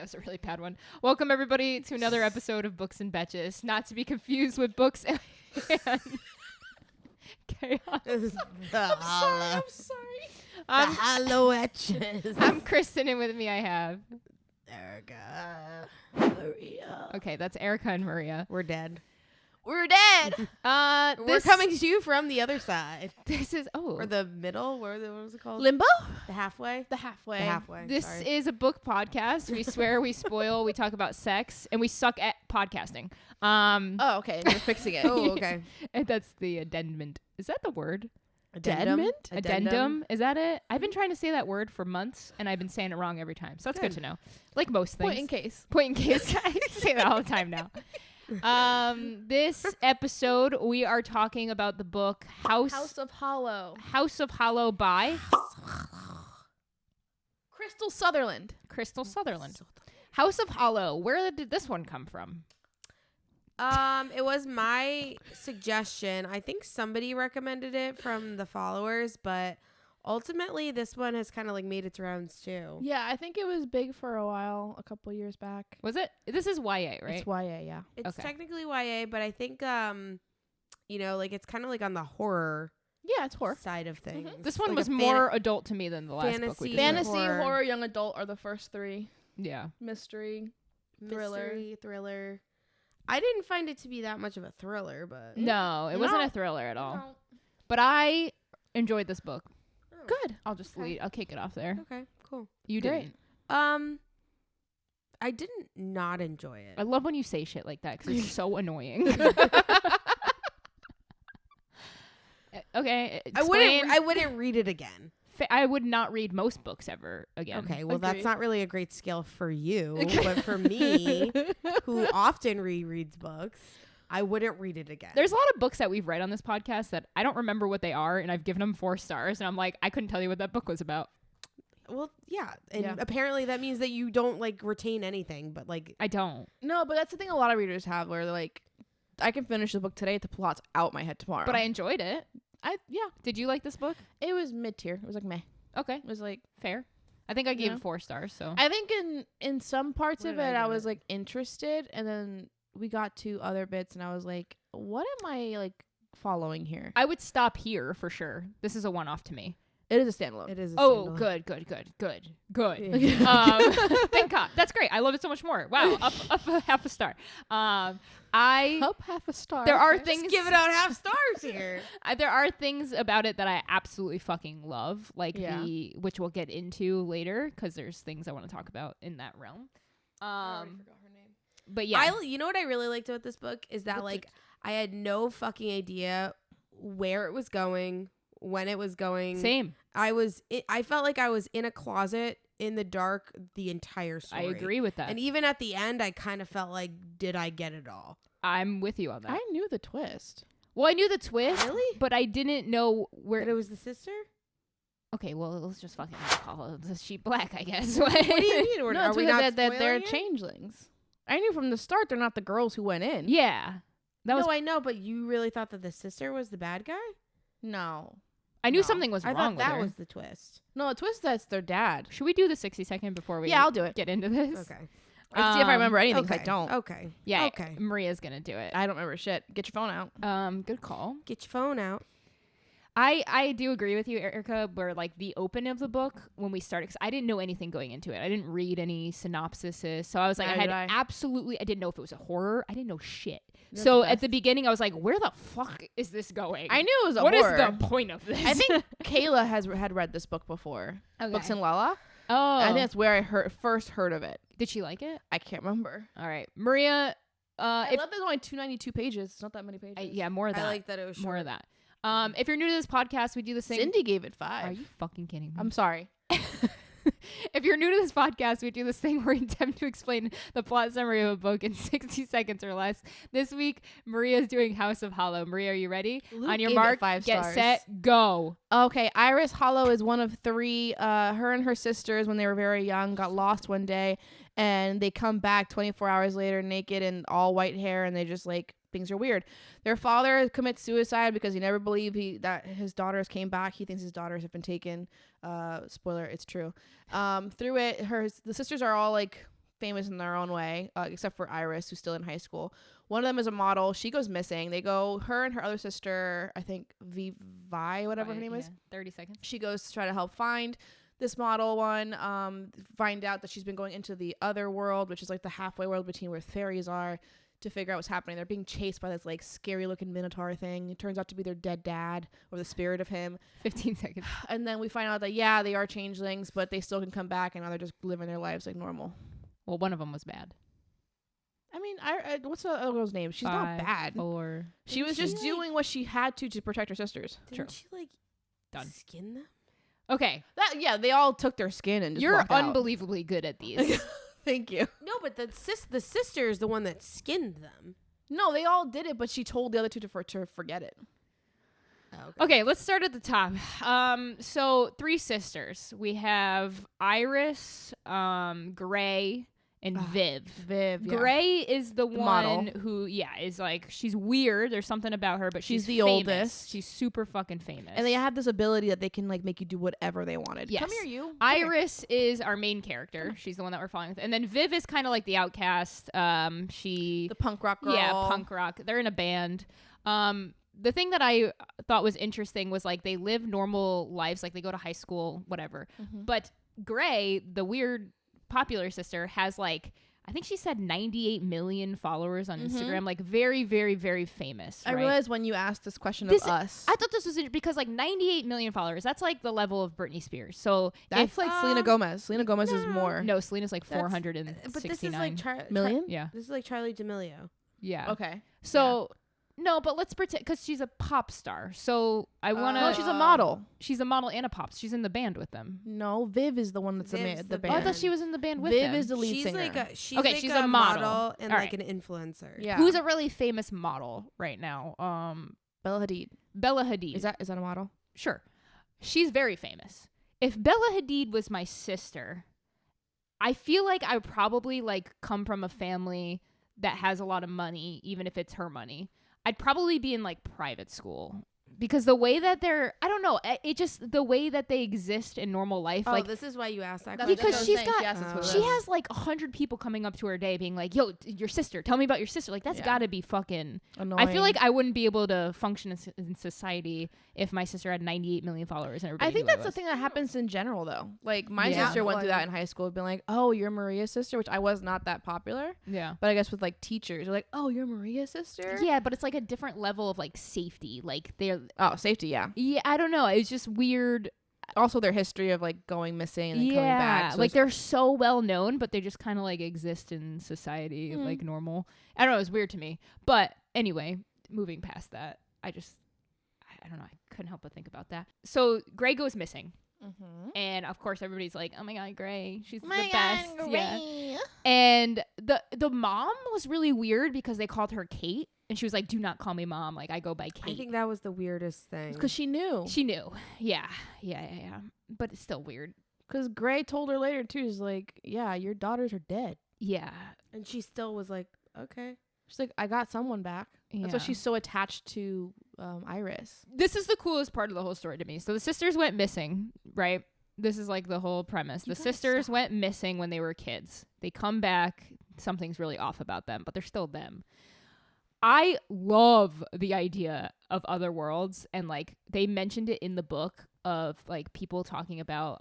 was a really bad one. Welcome, everybody, to another episode of Books and Betches. Not to be confused with Books and Chaos. I'm sorry. The hollow etches. I'm Kristen, and with me I have... Erica. Maria. Okay, that's Erica and Maria. We're dead. We're dead. We're coming to you from the other side. This is... Oh. Or the middle. What was it called? Limbo? The halfway? The halfway. The halfway. This is a book podcast. We swear, we spoil, we talk about sex, and we suck at podcasting. Oh, okay. And you're fixing it. Oh, okay. And that's the addendum. Is that the word? Addendum? Addendum? Is that it? I've been trying to say that word for months, and I've been saying it wrong every time. So that's good to know. Like most things. Point in case. Point in case. I say that all the time now. This episode, we are talking about the book House of Hollow. House of Hollow by Krystal Sutherland. Krystal Sutherland. House of Hollow. Where did this one come from? It was my suggestion. I think somebody recommended it from the followers, but ultimately this one has kind of like made its rounds too. Yeah, I think it was big for a while, a couple years back. Was it? This is YA, right? It's YA, yeah. It's Okay. technically YA, but I think you know, like it's kind of like on the horror Yeah, it's horror. side of things. This one Like was a more adult to me than the last book we did. Fantasy. Fantasy, horror, young adult are the first three. Yeah. Mystery, thriller. thriller. I didn't find it to be that much of a thriller, but No, it wasn't No. a thriller at all. No. But I enjoyed this book. Oh, Good. I'll just Okay. I'll kick it off there. Okay, cool. You Great. didn't. I didn't not enjoy it. I love when you say shit like that because it's so annoying. Okay. I wouldn't read it again. I would not read most books ever again. Okay, well Agreed. that's not really a great skill for you, but for me, who often rereads books, I wouldn't read it again. There's a lot of books that we've read on this podcast that I don't remember what they are, and I've given them 4 stars, and I'm like, I couldn't tell you what that book was about. Well, yeah, and Yeah. apparently that means that you don't like retain anything, but like I don't. No, but that's the thing a lot of readers have where they're like, I can finish the book today, the plot's out my head tomorrow. But I enjoyed it. yeah, Did you like this book? it was mid-tier. It was like meh. Okay, It was like, fair. I think I gave Yeah. it 4 stars, so. I think in some parts What of did I it, I give was it? like interested, and then we got to other bits, and I was like, what am I like following here? I would stop here for sure. This is a one-off to me. It is a standalone. it is. A Oh, standalone. good. Yeah. Thank God. That's great. I love it so much more. Wow, up a half a star. Up half a star. There are Okay. things. Give it out half stars here. There are things about it that I absolutely fucking love, like Yeah. which we'll get into later because there's things I want to talk about in that realm. I already forgot her name. But yeah, You know what I really liked about this book is that like I had no fucking idea where it was going, when it was going. same. I felt like I was in a closet in the dark the entire story. I agree with that. And even at the end, I kind of felt like, did I get it all? I'm with you on that. I knew the twist. Well, I knew the twist, Really? but I didn't know That where. it was the sister? Okay, well, let's just fucking call it the sheep black, I guess. What do you mean? No, Are it's we because not that they're spoiling it? changelings. I knew from the start they're not the girls who went in. Yeah, that was. No, I know, but you really thought that the sister was the bad guy? No. I knew No. something was I wrong thought with that her. was the twist. No, the twist that's their dad. Should we do the 60-second before we? Yeah, I'll do it. Get into this. Okay. Let's see if I remember anything. 'cause Okay. I don't. Okay. Yeah. Okay. Maria's gonna do it. I don't remember shit. Get your phone out. Good call. Get your phone out. I do agree with you, Erica, where like the open of the book when we started, because I didn't know anything going into it. I didn't read any synopsises. So I was like, Neither I did I. didn't know if it was a horror. I didn't know shit. That's So the at the best. beginning, I was like, where the fuck is this going? I knew it was a What is horror. the point of this? I think Kayla had read this book before. Okay. Books and Lala. Oh. I think that's where I first heard of it. Did she like it? I can't remember. All right. Maria, I if, love there's only 292 pages. It's not that many pages. yeah, more of that. I like that it was more short. of that. If you're new to this podcast, we do this thing. Cindy gave it 5. Are you fucking kidding me? I'm sorry. If you're new to this podcast, we do this thing where we attempt to explain the plot summary of a book in 60 seconds or less. This week, Maria's doing House of Hollow. Maria, are you ready? Luke On your gave it mark, 5 get stars. set, go. Okay, Iris Hollow is one of 3. Her and her sisters, when they were very young, got lost one day, and they come back 24 hours later naked and all white hair, and they just like, things are weird. Their father commits suicide because he never believed that his daughters came back. He thinks his daughters have been taken. Spoiler, it's true. Through it, the sisters are all like famous in their own way, except for Iris, who's still in high school. One of them is a model. She goes missing. Her and her other sister, I think Vi, whatever her name is. 30 seconds. She goes to try to help find this model one, find out that she's been going into the other world, which is like the halfway world between where fairies are, to figure out what's happening. They're being chased by this like scary looking minotaur thing. It turns out to be their dead dad or the spirit of him. 15 seconds. And then we find out that, they are changelings, but they still can come back, and now they're just living their lives like normal. Well, one of them was bad. I mean, what's the other girl's name? She's not bad. Or She was just doing what she had to protect her sisters. Didn't she like Done. skin them? Okay. They all took their skin and just You're walked out. unbelievably good at these. Thank you. No, but the sister is the one that skinned them. No, they all did it, but she told the other two to forget it. Oh, Okay, let's start at the top. So 3 sisters. We have Iris, Gray, and Viv. Viv, yeah. Gray is the one model. who, is like, she's weird. There's something about her, but she's the famous. oldest. She's super fucking famous. And they have this ability that they can like make you do whatever they wanted. Yes. Come here, you. Come here. Iris is our main character. She's the one that we're following with. And then Viv is kind of like the outcast. The punk rock girl. Yeah, punk rock. They're in a band. The thing that I thought was interesting was like they live normal lives, like they go to high school, whatever. Mm-hmm. But Gray, the weird popular sister, has like, I think she said 98 million followers on Instagram, like very, very, very famous. I right? realized when you asked this question This- of us. I thought this was because like 98 million followers, that's like the level of Britney Spears. So That's like Selena Gomez. Selena Gomez is more. no, Selena's like That's- 469. But this is like Million? yeah. This is like Charlie D'Amelio. Yeah. Okay. So no, but let's pretend, because she's a pop star. So I want to. No, she's a model. She's a model and a pop. She's in the band with them. No, Viv is the one that's Viv's the the Oh, I band. thought she was in the band with Viv them. is the lead She's singer. like she's Okay, like she's a a model model. and All like right. an influencer. Yeah. Who's a really famous model right now? Bella Hadid. Bella Hadid. Is that a model? Sure. She's very famous. If Bella Hadid was my sister, I feel like I would probably like come from a family that has a lot of money, even if it's her money. I'd probably be in like private school, because the way that I don't know, it just, the way that they exist in normal life, Oh, like, this is why you asked that That's question. because what she's I'm saying. got, She asked us who it she was. has like 100 people coming up to her day being like, yo, your sister, tell me about your sister. Like, that's Yeah. gotta be fucking, Annoying. I feel like I wouldn't be able to function in society if my sister had 98 million followers and everybody I think knew who that's the was. thing that happens in general, though. Like, my Yeah. sister went through that in high school, being like, oh, you're Maria's sister, which I was not that popular. Yeah. But I guess with, like, teachers, they're like, oh, you're Maria's sister? Yeah, but it's like a different level of like safety. Like they're, Oh, safety, yeah. yeah, I don't know. It's just weird. Also, their history of, like, going missing and then coming back. So like it's- they're so well known, but they just kind of like exist in society like normal. I don't know. It's weird to me. But anyway, moving past that, I don't know. I couldn't help but think about that. So Gray goes missing. And of course everybody's like, oh my God, Gray, she's the best. Yeah. And the mom was really weird because they called her Kate, and she was like, do not call me mom. Like, I go by Kate. I think that was the weirdest thing. Because she knew. She knew. Yeah. But it's still weird. Because Gray told her later, too, is like, yeah, your daughters are dead. Yeah. And she still was like, okay. She's like, I got someone back. That's why Yeah. she's so attached to Iris. This is the coolest part of the whole story to me. So the sisters went missing, right? This is like the whole premise. The sisters went missing when they were kids. They come back. Something's really off about them, but they're still them. I love the idea of other worlds, and like they mentioned it in the book of like people talking about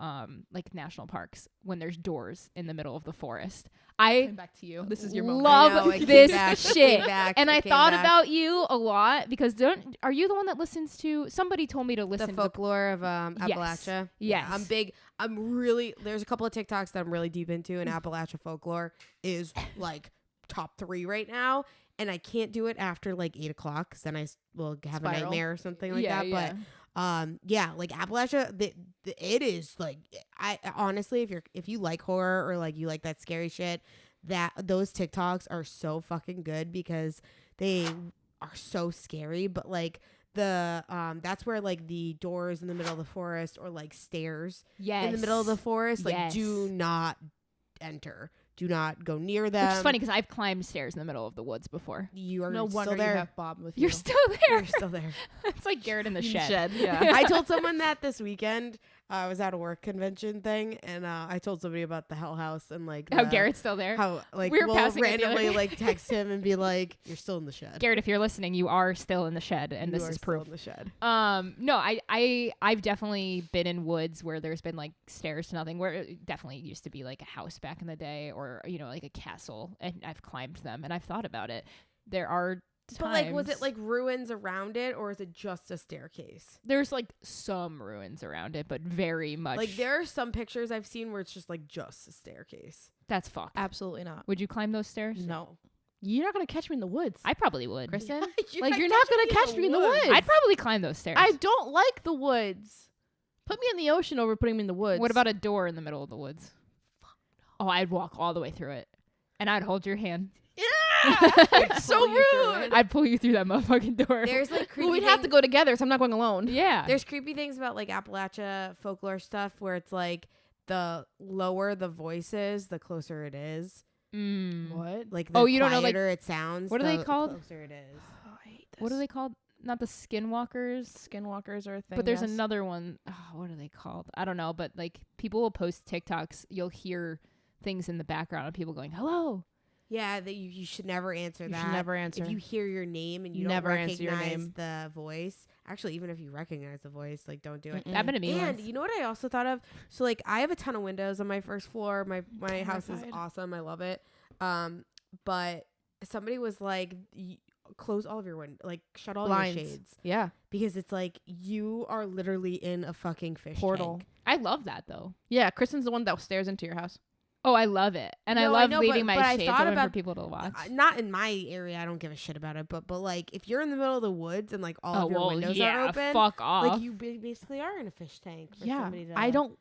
like national parks when there's doors in the middle of the forest. I Back to you. This is your moment. love I know, it came this back, it shit. came back, And it I came thought back. about you a lot because are you the one that listens to, somebody told me to listen The to folklore of Yes. Appalachia. Yes. I'm big. There's a couple of TikToks that I'm really deep into, and Appalachia folklore is like top 3 right now. And I can't do it after like 8 o'clock, because then I will have a Spiral. nightmare or something like Yeah, that. yeah. But like Appalachia, it is like, I honestly, if you like horror or like you like that scary shit, those TikToks are so fucking good because they are so scary. But like that's where like the doors in the middle of the forest, or like stairs yes. in the middle of the forest, like Yes. do not enter. Do not go near them. Which is funny because I've climbed stairs in the middle of the woods before. You are No still wonder you there. have Bob with you. You're still there. You're still there. It's like Garrett in the In the shed. shed. Yeah. I told someone that this weekend. I was at a work convention thing, and I told somebody about the Hell House and like Oh, Garrett's still there. how like We were we'll passing it the other randomly day. like text him and be like, "You're still in the shed." Garrett, if you're listening, you are still in the shed, and You this are is still proof. in the shed. No, I've definitely been in woods where there's been like stairs to nothing, where it definitely used to be like a house back in the day, or like a castle, and I've climbed them and I've thought about it. There are But like, was times- it like ruins around it, or is it just a staircase? there's like some ruins around it, but very much Like there are some pictures I've seen where it's just a staircase. that's fucked. Absolutely not. Would you climb those stairs? No. You're not gonna catch me in the woods, I probably would. Kristen. You're Like, you're not gonna catch me in the woods. I'd probably climb those stairs. I don't like the woods. Put me in the ocean over putting me in the woods. What about a door in the middle of the woods? Oh, I'd walk all the way through it, and I'd hold your hand. It's so Pull you through rude. it. I'd pull you through that motherfucking door. There's like creepy Well, we'd have to things- go together, so I'm not going alone. yeah. There's creepy things about like Appalachia folklore stuff where it's like the lower the voice is, the closer it is. What? Like the Oh, you don't know, like- quieter it sounds. what are they the called? Closer it is. Oh, I hate this. What are they called? Not the skinwalkers. Skinwalkers are a thing. But there's yes. another one. Oh, what are they called? I don't know. But like people will post TikToks. You'll hear things in the background of people going, "Hello." Yeah, that you should never answer You that. should never answer. If you hear your name and you Never don't answer your recognize name. the voice, actually, even if you recognize the voice, like don't do it. Mm-mm. That happened to me And once. you know what I also thought of? So like I have a ton of windows on my first floor. My house is Terrified. awesome. I love it. But somebody was like, close all of your windows, like shut all Blinds. your shades, Yeah. because it's like you are literally in a fucking fish Portal. tank. I love that though. Yeah. Kristen's the one that stares into your house. Oh, I love it, and I No, I love know, leaving but my I shades thought open for about- people to watch. Not in my area. I don't give a shit about it. But like if you're in the middle of the woods and like all Oh of your well, windows yeah. are open, Fuck off. like you basically are in a fish tank. For Yeah. somebody to,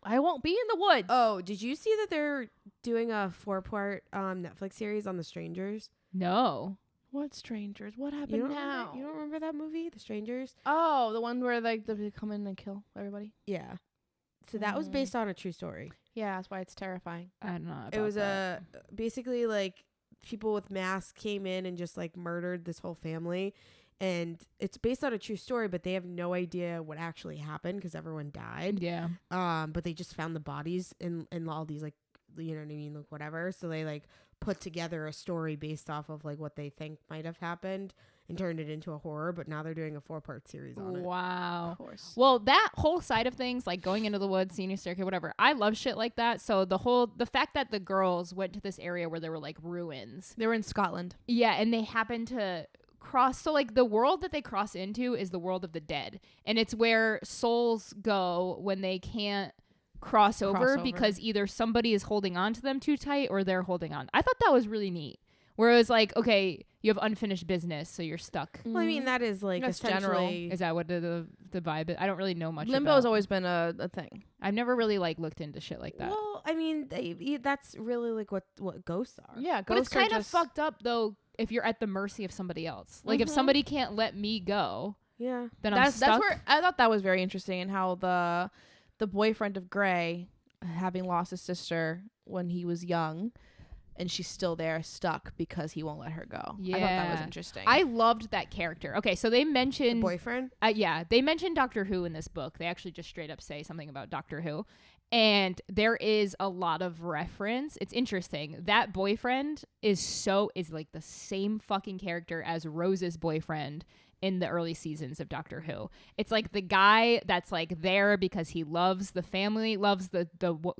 I won't be in the woods. Oh, did you see that they're doing a 4-part Netflix series on The Strangers? no. What strangers? What You happened don't now? remember, you don't remember that movie, The Strangers? Oh, the one where like they come in and kill everybody. Yeah. So that was Mm. based on a true story. Yeah, that's why it's terrifying. I don't know. It was basically like people with masks came in and just like murdered this whole family, and it's based on a true story, but they have no idea what actually happened because everyone died. yeah. But they just found the bodies in all these like, you know what I mean, like whatever. So they like put together a story based off of like what they think might have happened and turned it into a horror. But now they're doing a 4-part series on it. Wow. Of course. Well, that whole side of things, like going into the woods, seeing a staircase, whatever, I love shit like that. So the fact that the girls went to this area where there were like ruins, They were in Scotland. yeah, and they happened to cross. So like the world that they cross into is the world of the dead, and it's where souls go when they can't cross over over. because either somebody is holding on to them too tight or they're holding on. I thought that was really neat. Where it was like, okay, you have unfinished business, so you're stuck. Well, I mean, that is like That's general. essentially. Is that what the vibe is? I don't really know much Limbo about. has always been a thing. I've never really like looked into shit like that. Well, I mean, that's really like what ghosts are. Yeah, But it's ghosts are kind of just- fucked up though if you're at the mercy of somebody else. Like if Mhm. somebody can't let me go, Yeah. then I'm stuck. That's where I thought that was very interesting, and how the boyfriend of Gray, having lost his sister when he was young, and she's still there stuck because he won't let her go. I thought that was Yeah. interesting. I loved that character. Okay, so they The mentioned boyfriend. yeah, they mentioned Doctor Who in this book. They actually just straight up say something about Doctor Who. And there is a lot of reference. It's interesting. That boyfriend is like the same fucking character as Rose's boyfriend in the early seasons of Doctor Who. It's like the guy that's like there because he loves the family, loves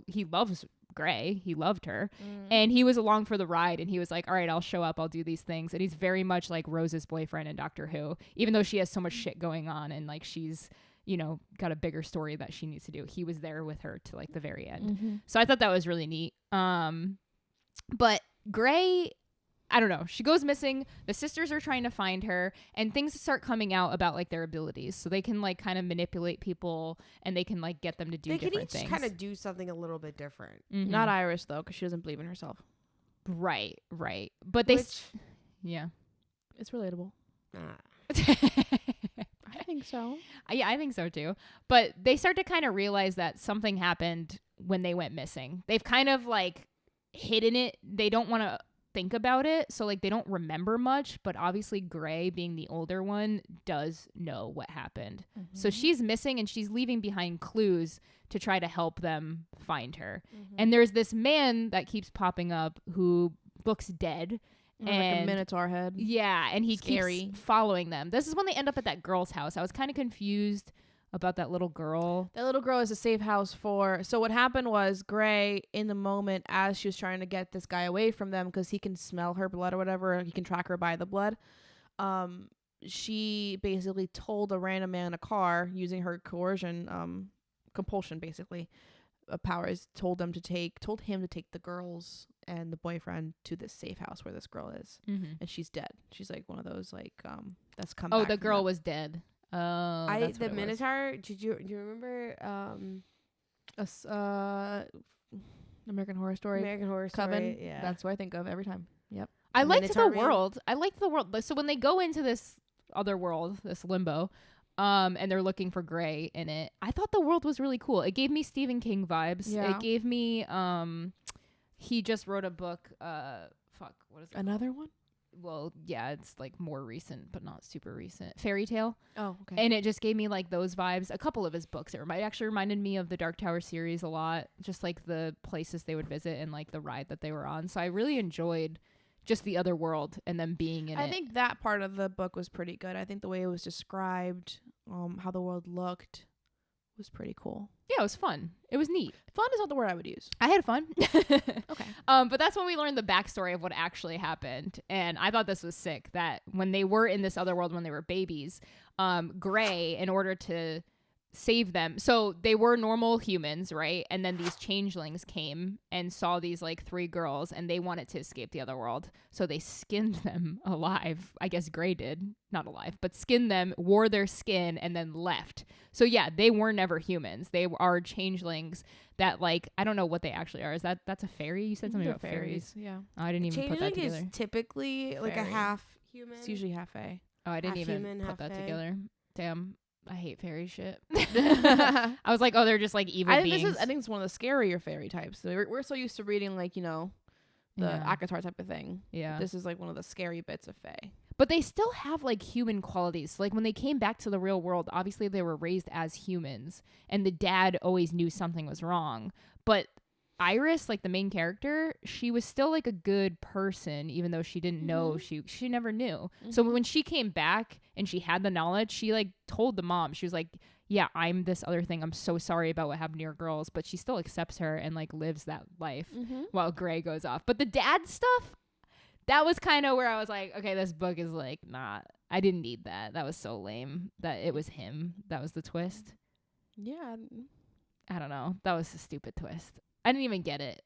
he loves Gray. He loved her. And he was along for the ride, and he was like, all right, I'll show up. I'll do these things. And he's very much like Rose's boyfriend in Doctor Who, even though she has so much shit going on and like she's, got a bigger story that she needs to do. He was there with her to like the very end. Mm-hmm. So I thought that was really neat. But Gray, I don't know. She goes missing. The sisters are trying to find her, and things start coming out about like their abilities. So they can like kind of manipulate people, and they can like get them to do They could different each things. kind of do something a little bit different. Mhm. Not Iris though, because she doesn't believe in herself. right. But they, Which, yeah. It's relatable. nah. I think so. Yeah, I think so too. But they start to kind of realize that something happened when they went missing. They've kind of like hidden it. They don't want to think about it, so like they don't remember much, but obviously Gray, being the older one, does know what happened. So she's missing, and she's leaving behind clues to try to help them find her. And there's this man that keeps popping up who looks dead. Like a minotaur head. Yeah, and he Scary. keeps following them. This is when they end up at that girl's house. I was kind of confused about that little girl. That little girl is a safe house for. So what happened was Gray, in the moment, as she was trying to get this guy away from them, because he can smell her blood or whatever, he can track her by the blood. She basically told a random man in a car, using her coercion, compulsion, basically, powers, told him to take the girls and the boyfriend to this safe house where this girl is, and she's dead. She's like one of those like that's come. Oh, back the from girl them. was dead. Oh, The Minotaur. Do you remember American Horror Story. American Horror Story? Coven. Yeah, That's what I think of every time. Yep. I liked Minotaur the Man? world. I liked the world. So when they go into this other world, this limbo, and they're looking for Gray in it, I thought the world was really cool. It gave me Stephen King vibes. Yeah. It gave me he just wrote a book, what is it? Another one? Well, yeah, it's like more recent, but not super recent. Fairy Tale. Oh, okay. And it just gave me like those vibes. A couple of his books. Actually reminded me of the Dark Tower series a lot. Just like the places they would visit and like the ride that they were on. So I really enjoyed just the other world and them being in it. I think that part of the book was pretty good. I think the way it was described, how the world looked, was pretty cool. Yeah, it was fun. It was neat. Fun is not the word I would use. I had fun. Okay. But that's when we learned the backstory of what actually happened. And I thought this was sick, that when they were in this other world, when they were babies, Gray, in order to save them, so they were normal humans, right? And then these changelings came and saw these like 3 girls, and they wanted to escape the other world. So they skinned them alive. I guess Gray did. Not alive, but skinned them, wore their skin, and then left. So yeah, they were never humans. They are changelings that, like, I don't know what they actually are. That's a fairy? You said something about fairies. Yeah. Oh, I didn't even put that Changeling together. is typically like a Fairy. half human. It's usually half a. Oh, I didn't half even human, put half that fae. together. Damn. I hate fairy shit. I was like, oh, they're just like evil beings. I think it's one of the scarier fairy types. We're so used to reading like, the Yeah. Akatar type of thing. Yeah. This is like one of the scary bits of fae. But they still have like human qualities. Like when they came back to the real world, obviously they were raised as humans, and the dad always knew something was wrong. But Iris, like the main character, she was still like a good person, even though she didn't know. She never knew. So when she came back and she had the knowledge, she like told the mom. She was like, yeah, I'm this other thing. I'm so sorry about what happened to your girls. But she still accepts her and like lives that life while Gray goes off. But the dad stuff, that was kind of where I was like, okay, this book is like not, I didn't need that. That was so lame that it was him. That was the twist. Yeah. I don't know. That was a stupid twist. I didn't even get it.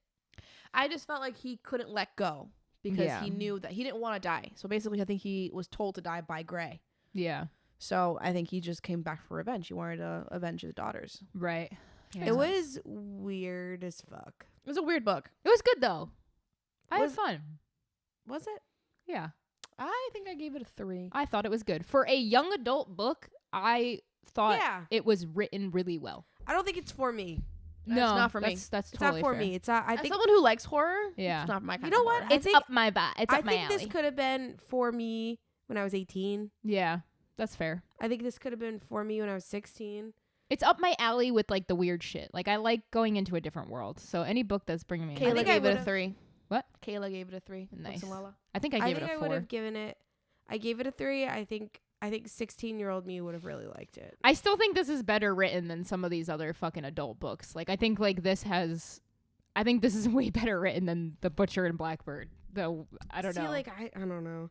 I just felt like he couldn't let go because Yeah. he knew that he didn't want to die. So basically, I think he was told to die by Gray. Yeah. So I think he just came back for revenge. He wanted to avenge his daughters. Right. Yeah. It was weird as fuck. It was a weird book. It was good though. I had Was- fun. Was it? Yeah. I think I gave it a 3. I thought it was good. For a young adult book, I thought Yeah. it was written really well. I don't think it's for me. That's not for me. That's It's totally not for fair. me. It's not. I As think. someone who likes horror, Yeah. it's not my kind You know of what? horror. I It's think- up my butt. It's I up my think alley. this could have been for me when I was 18. Yeah. That's fair. I think this could have been for me when I was 16. It's up my alley with like the weird shit. Like I like going into a different world. So any book that's bringing me in, Kayla think I gave it a would've- 3. What? Kayla gave it a 3. Nice. Wilson-Lella. I think I I gave think it I a would 4. have given it. I gave it a 3. I think 16-year-old me would have really liked it. I still think this is better written than some of these other fucking adult books. Like I think like this is way better written than The Butcher and Blackbird. Though I don't know. Like I don't know.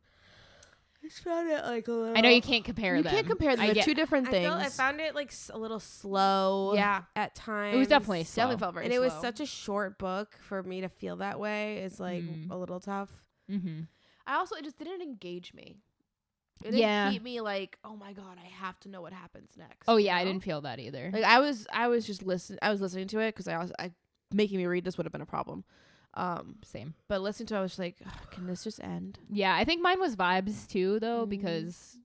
I just found it like a little. I know you can't compare You them. can't compare them. I They're get- two different things. I found it like a little slow. Yeah. At times. It was definitely slow. Definitely felt very And it was slow. such a short book for me to feel that way. Is like a little tough. Mm-hmm. It just didn't engage me. It didn't Yeah. keep me like, oh my god, I have to know what happens next. Oh you yeah, I know? didn't feel that either. Like I was just listening to it because I making me read this would have been a problem. Same. But listening to it, I was just like, "Ugh, can this just end? Yeah, I think mine was vibes too, though, Mm. because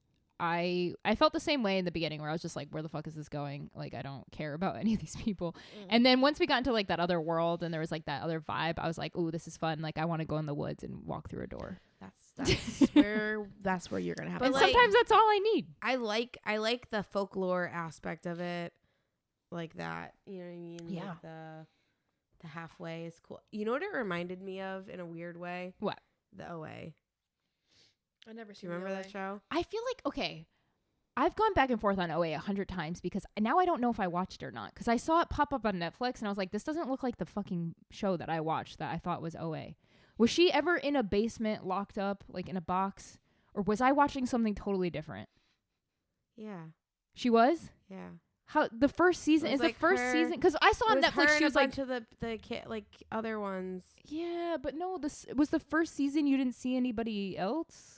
I felt the same way in the beginning where I was just like, where the fuck is this going? Like, I don't care about any of these people. And then once we got into like that other world and there was like that other vibe, I was like, ooh, this is fun. Like, I want to go in the woods and walk through a door. That's where you're gonna have. And But, like, sometimes that's all I need. I like the folklore aspect of it, like that. You know what I mean? Yeah. Like the halfway is cool. You know what it reminded me of in a weird way? What? The OA. I never Do you remember that show? I feel like, okay, I've gone back and forth on OA 100 times because now I don't know if I watched it or not. Because I saw it pop up on Netflix and I was like, this doesn't look like the fucking show that I watched that I thought was OA. Was she ever in a basement locked up, like in a box? Or was I watching something totally different? Yeah. She was? Yeah. How the first season It was is like the first her- season? Because I saw on Netflix she was like, to the kid, like other ones. yeah, but no, this was the first season. You didn't see anybody else.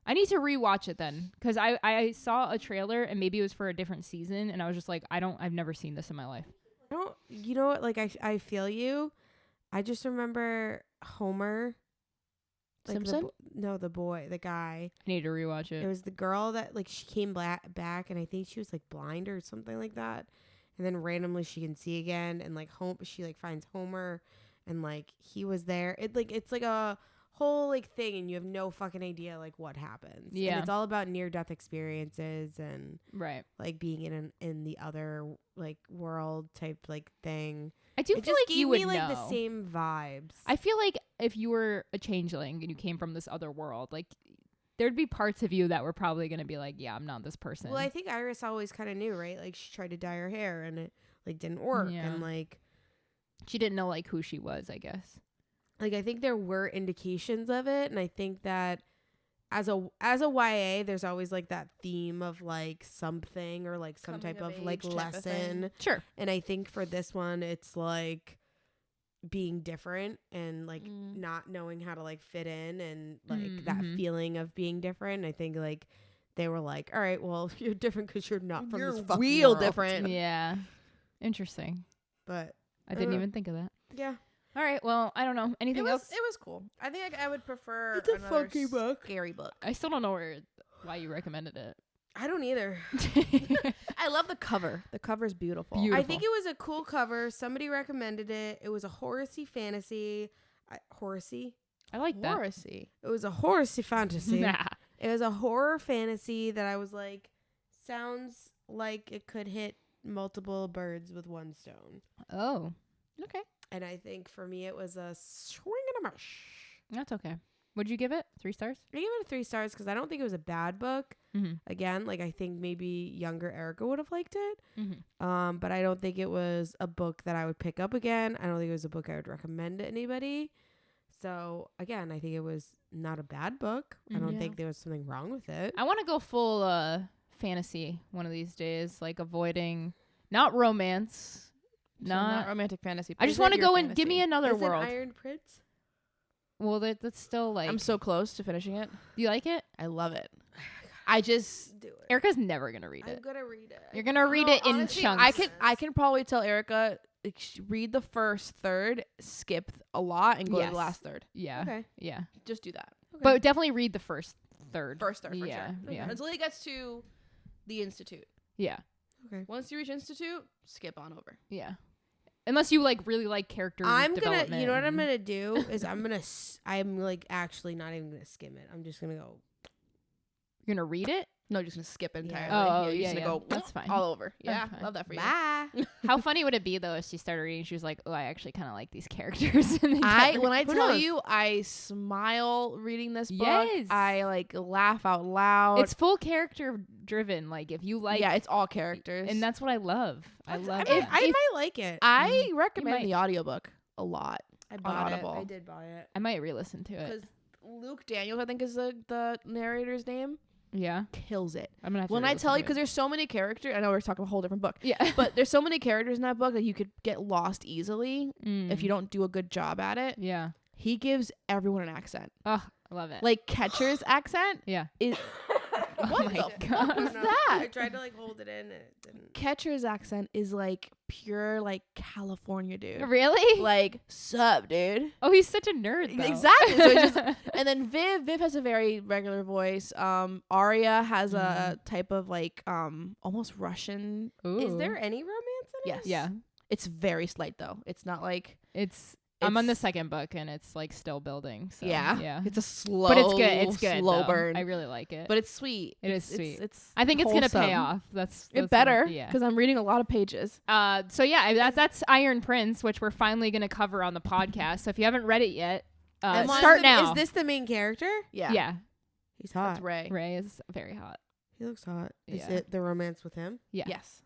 I need to rewatch it then because I saw a trailer and maybe it was for a different season and I was just like, I've never seen this in my life. You know what? Like I feel you. I just remember Homer. Like Simpson? The boy, the guy. I need to rewatch It it. was the girl that like she came back and I think she was like blind or something like that. And then randomly she can see again and like she like finds Homer and like he was there. It's like a whole like thing and you have no fucking idea like what happens. Yeah. And it's all about near death experiences and Right. like being in the other like world type like thing. I do It feel just like gave you would me like know. the same vibes. I feel like if you were a changeling and you came from this other world, like there'd be parts of you that were probably going to be like, yeah, I'm not this person. Well, I think Iris always kind of knew, right? Like she tried to dye her hair and it like didn't work Yeah. and like she didn't know like who she was, I guess. like I think there were indications of it and I think that as a YA there's always like that theme of like something or like some Coming type of of like age type of lesson. thing. Sure. And I think for this one it's like being different and like not knowing how to like fit in and like that feeling of being different. I think like they were like, all right, well, you're different because you're not from You're this fucking real world. different. Yeah. Interesting. But I didn't even think of that. yeah, All right. Well, I don't know. Anything else? It was cool. I think I would prefer It's a another funky book. scary book. I still don't know why you recommended it. I don't either. I love the cover. The cover's beautiful. I think it was a cool cover. Somebody recommended it. It was a horsey fantasy. Horsey? I like that. Morrissey. It was a horsey fantasy. Nah. It was a horror fantasy that I was like, sounds like it could hit multiple birds with one stone. Oh, Okay. And I think for me it was a swing and a miss. that's okay. Would you give it 3 stars? I gave it a 3 stars because I don't think it was a bad book. Mm-hmm. Again, like I think maybe younger Erica would have liked it. Mm-hmm. But I don't think it was a book that I would pick up again. I don't think it was a book I would recommend to anybody. So again, I think it was not a bad book. I don't Yeah. think there was something wrong with it. I want to go full fantasy one of these days, like avoiding not romance, So not. romantic fantasy. I just want to go and give me another Is world. it Iron Prince? Well, that's still like. I'm so close to finishing it. Do you like it? I love it. I just Do it. Erica's never gonna read I'm it. gonna read it. You're gonna read No, it in honestly, chunks. I can probably tell Erica like, read the first third, skip a lot, and go to Yes. the last third. Yeah. Okay. Yeah. Just do that. But definitely read the first third. First third, for Yeah. sure. Yeah. Until he gets to the Institute. Yeah. Okay. Once you reach Institute, skip on over. Yeah. Unless you like really like character I'm gonna. development. You know what I'm and- gonna do is I'm like actually not even gonna skim it. I'm just gonna go. You're gonna read it? No, you're just gonna skip entirely. Oh, you're yeah, just yeah. gonna go That's fine. all over. Yeah, fine. love that for you. Bye. How funny would it be though if she started reading? She was like, "Oh, I actually kind of like these characters." And then When I Who tell knows? you, I smile reading this book. Yes. I like laugh out loud. it's full character driven. Like if you like, yeah, it's all characters, and that's what I love. I That's- love I mean, it. I might like it. I You recommend might. the audiobook a lot I bought it. I did buy it. I might re-listen to it. because Luke Daniels, I think, is the narrator's name. Yeah, Kills it. I'm gonna have to When I re-listen tell to you, because it. there's so many characters. I know we're talking about a whole different book, yeah, but there's so many characters in that book that you could get lost easily if you don't do a good job at it. Yeah. He gives everyone an accent. Oh, I love it. Like Catcher's accent yeah. is What my the God. fuck was I that? tried to like hold it in and it didn't. Catcher's accent is like pure like California dude. Really? Like, sup, dude. Oh, he's such a nerd. Though. Exactly. So it's just, and then Viv has a very regular voice. Arya has a type of like almost Russian. Ooh. Is there any romance in it? Yes. Yeah. It's very slight though. It's not like I'm on the It's- second book and it's like still building. So, yeah. yeah. It's a slow, But it's good. It's good. slow though. burn. I really like it. But it's sweet. It is It's- sweet. It's I think it's gonna pay wholesome. off. That's It what- better yeah. because I'm reading a lot of pages. So yeah, that's Iron Prince, which we're finally gonna cover on the podcast. So if you haven't read it yet, And start now. Is this the main character? Yeah. Yeah. He's hot. That's Ray. Ray is very hot. He looks hot. Is Yeah. it the romance with him? Yeah. Yes.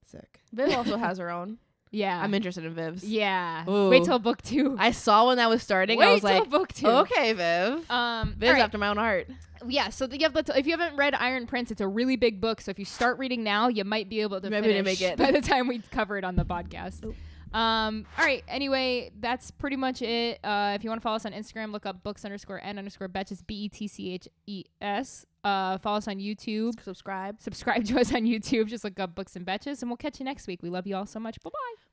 Sick. Viv also has her own. Yeah. I'm interested in Viv's. Yeah. Ooh. Wait till book 2. I saw when that was starting. Wait I was till like, book 2. okay, Viv. Viv's Viv's after my own heart. Yeah, so if you haven't read Iron Prince, it's a really big book. So if you start reading now, you might be able to Maybe to finish make it. by the time we cover it on the podcast. Oop. All right. Anyway, that's pretty much it. If you want to follow us on Instagram, look up books_n_Betches BETCHES. Follow us on YouTube. Subscribe. Subscribe to us on YouTube. Just look up Books and Betches, and we'll catch you next week. We love you all so much. Bye bye.